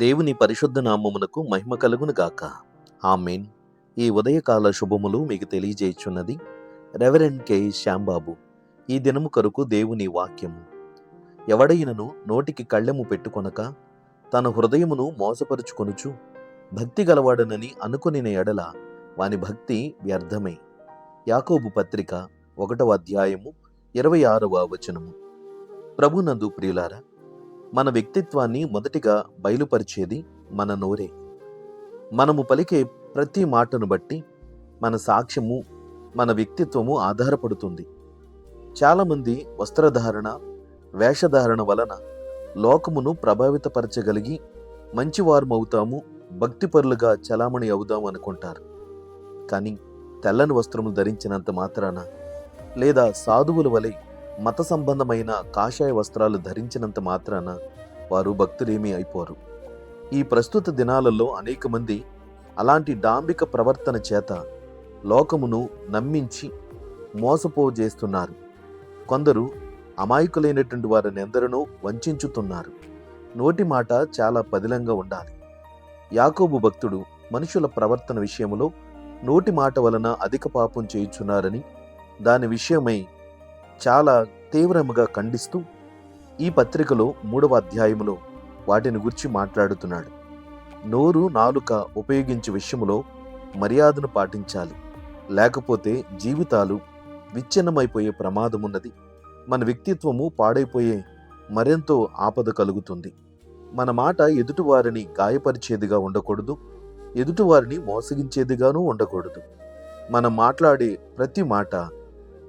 దేవుని పరిశుద్ధ నామమునకు మహిమ కలుగును గాక. ఆమేన్. ఈ ఉదయకాల శుభములు మీకు తెలియజేయుచున్నది రెవరెండ్ కె శ్యాంబాబు. ఈ దినము కొరకు దేవుని వాక్యము. ఎవడైనను నోటికి కళ్ళెము పెట్టుకొనక తన హృదయమును మోసపరుచుకొనుచు భక్తి గలవాడనని అనుకొనిన ఎడల వాని భక్తి వ్యర్థమే. యాకోబు పత్రిక 1వ అధ్యాయము 26వ వచనము. ప్రభునందు ప్రియులారా, మన వ్యక్తిత్వాన్ని మొదటిగా బయలుపరిచేది మన నోరే. మనము పలికే ప్రతి మాటను బట్టి మన సాక్ష్యము, మన వ్యక్తిత్వము ఆధారపడుతుంది. చాలామంది వస్త్రధారణ, వేషధారణ వలన లోకమును ప్రభావితపరచగలిగి మంచివారమవుతాము, భక్తిపరులుగా చలామణి అవుదాము అనుకుంటారు. కానీ తెల్లని వస్త్రములు ధరించినంత మాత్రాన, లేదా సాధువుల వలె మత సంబంధమైన కాషాయ వస్త్రాలు ధరించినంత మాత్రాన వారు భక్తులేమీ అయిపోరు. ఈ ప్రస్తుత దినాలలో అనేక మంది అలాంటి డాంబిక ప్రవర్తన చేత లోకమును నమ్మించి మోసపోజేస్తున్నారు. కొందరు అమాయకులైనటువంటి వారిని ఎందరినో వంచుతున్నారు. నోటి మాట చాలా పదిలంగా ఉండాలి. యాకోబు భక్తుడు మనుషుల ప్రవర్తన విషయంలో నోటి మాట వలన అధిక పాపం చేయుచున్నారని, దాని విషయమై చాలా తీవ్రముగా ఖండిస్తూ ఈ పత్రికలో 3వ అధ్యాయములో వాటిని గురించి మాట్లాడుతున్నాడు. నోరు, నాలుక ఉపయోగించే విషయంలో మర్యాదను పాటించాలి, లేకపోతే జీవితాలు విచ్ఛిన్నమైపోయే ప్రమాదమున్నది. మన వ్యక్తిత్వము పాడైపోయే మరెంతో ఆపద కలుగుతుంది. మన మాట ఎదుటివారిని గాయపరిచేదిగా ఉండకూడదు, ఎదుటివారిని మోసగించేదిగానూ ఉండకూడదు. మనం మాట్లాడే ప్రతి మాట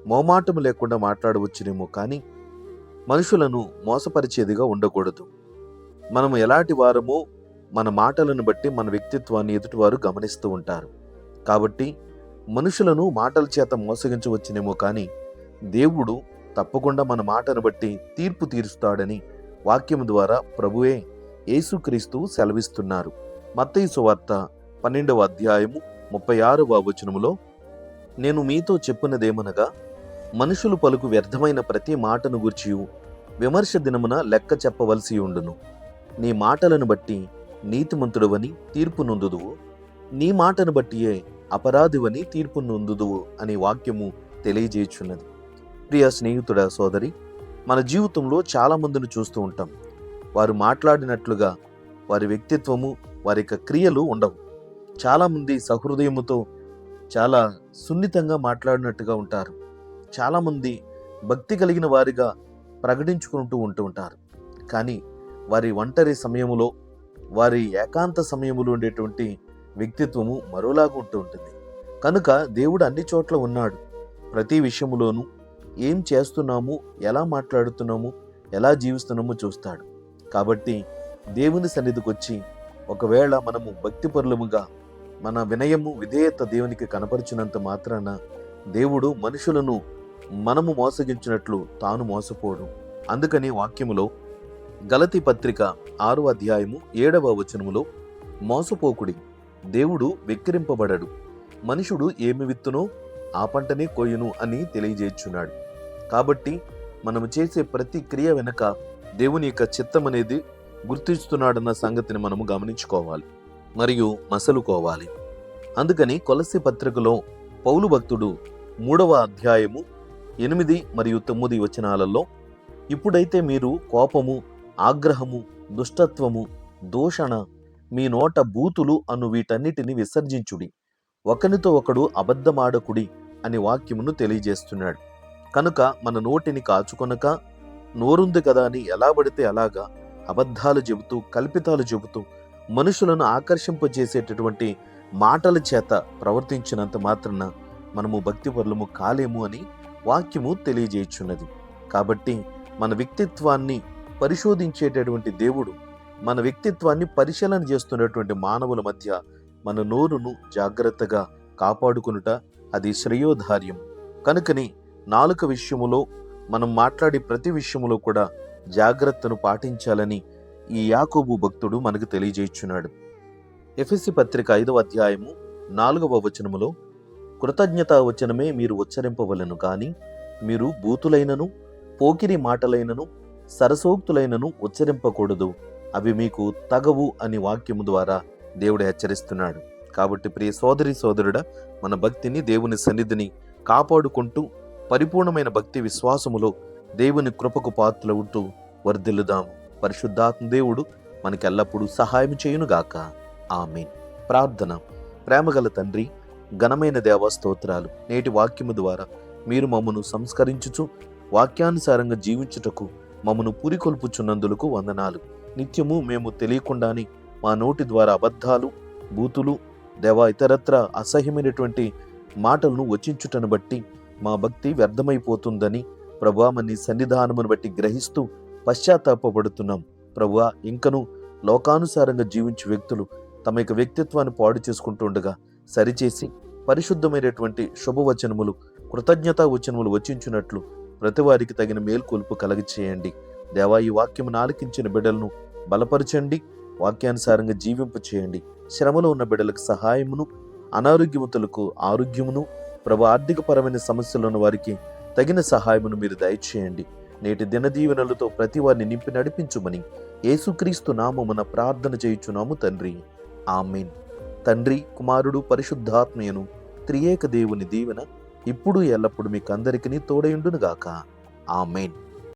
మోమాటము లేకుండా మాట్లాడవచ్చునేమో, కానీ మనుషులను మోసపరిచేదిగా ఉండకూడదు. మనము ఎలాంటి వారమో మన మాటలను బట్టి మన వ్యక్తిత్వాన్ని ఎదుటివారు గమనిస్తూ ఉంటారు. కాబట్టి మనుషులను మాటల చేత మోసగించవచ్చునేమో, కానీ దేవుడు తప్పకుండా మన మాటను బట్టి తీర్పు తీరుస్తాడని వాక్యము ద్వారా ప్రభువే యేసుక్రీస్తు సెలవిస్తున్నారు. మత్తయి సువార్త 12వ అధ్యాయము 36వ వచనములో, నేను మీతో చెప్పినదేమనగా, మనుషులు పలుకు వ్యర్థమైన ప్రతి మాటను గూర్చియు విమర్శ దినమున లెక్క చెప్పవలసి ఉండును. నీ మాటలను బట్టి నీతిమంతుడవని తీర్పు నొందుదువు, నీ మాటను బట్టియే అపరాధివని తీర్పు నొందుదువు అని వాక్యము తెలియజేయుచున్నది. ప్రియ స్నేహితుడా, సోదరి, మన జీవితంలో చాలా మందిని చూస్తూ ఉంటాం. వారు మాట్లాడినట్లుగా వారి వ్యక్తిత్వము, వారి యొక్క క్రియలు ఉండవు. చాలామంది సహృదయముతో చాలా సున్నితంగా మాట్లాడినట్టుగా ఉంటారు. చాలామంది భక్తి కలిగిన వారిగా ప్రకటించుకుంటూ ఉంటారు. కానీ వారి ఒంటరి సమయములో, వారి ఏకాంత సమయములో ఉండేటువంటి వ్యక్తిత్వము మరోలాగా ఉంటుంది. కనుక దేవుడు అన్ని చోట్ల ఉన్నాడు. ప్రతి విషయములోనూ ఏం చేస్తున్నాము, ఎలా మాట్లాడుతున్నాము, ఎలా జీవిస్తున్నామో చూస్తాడు. కాబట్టి దేవుని సన్నిధికి వచ్చి ఒకవేళ మనము భక్తిపరులముగా మన వినయము, విధేయత దేవునికి కనపరిచినంత మాత్రాన దేవుడు మనుషులను మనము మోసగించినట్లు తాను మోసపోడు. అందుకని వాక్యములో గలతీ పత్రిక 6వ అధ్యాయము 7వ వచనములో, మోసపోకుడి, దేవుడు వెక్కిరింపబడడు, మనుషుడు ఏమి విత్తునో ఆ పంటనే కోయును అని తెలియజేయుచున్నాడు. కాబట్టి మనము చేసే ప్రతి క్రియ వెనక దేవుని యొక్క చిత్తం అనేది గుర్తిస్తున్నాడన్న సంగతిని మనము గమనించుకోవాలి మరియు మసలుకోవాలి. అందుకని కొలస్సీ పత్రికలో పౌలు భక్తుడు 3వ అధ్యాయము 8 మరియు 9 వచనాలలో, ఇప్పుడైతే మీరు కోపము, ఆగ్రహము, దుష్టత్వము, దూషణ, మీ నోట బూతులు అను వీటన్నిటిని విసర్జించుడి, ఒకనితో ఒకడు అబద్ధమాడకుడి అని వాక్యమును తెలియజేస్తున్నాడు. కనుక మన నోటిని కాచుకొనక, నోరుంది కదా అని ఎలా పడితే అలాగా అబద్ధాలు చెబుతూ, కల్పితాలు చెబుతూ, మనుషులను ఆకర్షింపజేసేటటువంటి మాటల చేత ప్రవర్తించినంత మాత్రాన మనము భక్తిపరులము కాలేము అని వాక్యము తెలియజేయుచున్నది. కాబట్టి మన వ్యక్తిత్వాన్ని పరిశోధించేటటువంటి దేవుడు మన వ్యక్తిత్వాన్ని పరిశీలన చేస్తున్నటువంటి మానవుల మధ్య మన నోరును జాగ్రత్తగా కాపాడుకొనుట అది శ్రేయోధార్యం. కనుకని నాలుక విషయములో, మనం మాట్లాడే ప్రతి విషయములో కూడా జాగ్రత్తను పాటించాలని ఈ యాకోబు భక్తుడు మనకు తెలియజేయుచున్నాడు. ఎఫెసీ పత్రిక 5వ అధ్యాయము 4వ వచనములో, కృతజ్ఞతా వచనమే మీరు ఉచ్చరింపవలెను, కానీ మీరు బూతులైనను, పోకిరి మాటలైనను, సరసోక్తులైనను ఉచ్చరింపకూడదు అవి మీకు తగవు అని వాక్యము ద్వారా దేవుడు హెచ్చరిస్తున్నాడు. కాబట్టి ప్రియ సోదరి సోదరుడా, మన భక్తిని, దేవుని సన్నిధిని కాపాడుకుంటూ పరిపూర్ణమైన భక్తి విశ్వాసములో దేవుని కృపకు పాత్రలవుతూ వర్ధిల్లుదాము. పరిశుద్ధాత్మ దేవుడు మనకి ఎల్లప్పుడూ సహాయం చేయునుగాక. ఆమేన్. ప్రార్థన. ప్రేమగల తండ్రి, ఘనమైన దేవా స్తోత్రాలు. నేటి వాక్యము ద్వారా మీరు మమ్మను సంస్కరించుచు వాక్యానుసారంగా జీవించుటకు మమ్మను పురికొల్పుచున్నందులకు వందనాలు. నిత్యము మేము తెలియకుండానే మా నోటి ద్వారా అబద్ధాలు, బూతులు, దేవా ఇతరత్ర అసహ్యమైనటువంటి మాటలను వచించుటను బట్టి మా భక్తి వ్యర్థమైపోతుందని ప్రభువా నీ సన్నిధానమును బట్టి గ్రహిస్తూ పశ్చాత్తాపడుతున్నాం. ప్రభువా, ఇంకను లోకానుసారంగా జీవించే వ్యక్తులు తమ యొక్క వ్యక్తిత్వాన్ని పాడు చేసుకుంటుండగా సరిచేసి పరిశుద్ధమైనటువంటి శుభవచనములు, కృతజ్ఞతా వచనములు వచించున్నట్లు ప్రతి వారికి తగిన మేల్కొల్పు కలగచేయండి. దేవా, ఈ వాక్యమును ఆలకించిన బిడ్డలను బలపరచండి, వాక్యానుసారంగా జీవింప చేయండి. శ్రమలో ఉన్న బిడ్డలకు సహాయమును, అనారోగ్యవంతులకు ఆరోగ్యమును, ప్రభు ఆర్థికపరమైన సమస్యలు ఉన్న వారికి తగిన సహాయమును మీరు దయచేయండి. నేటి దినదీవెనలతో ప్రతి వారిని నింపి నడిపించుమని యేసుక్రీస్తు నామమున ప్రార్థన చేయుచున్నాము తండ్రి. ఆమేన్. తండ్రి, కుమారుడు, పరిశుద్ధాత్మయను త్రియేక దేవుని దీవెన ఇప్పుడు ఎల్లప్పుడు మీకు అందరికీ తోడయుండునుగాక. ఆమేన్.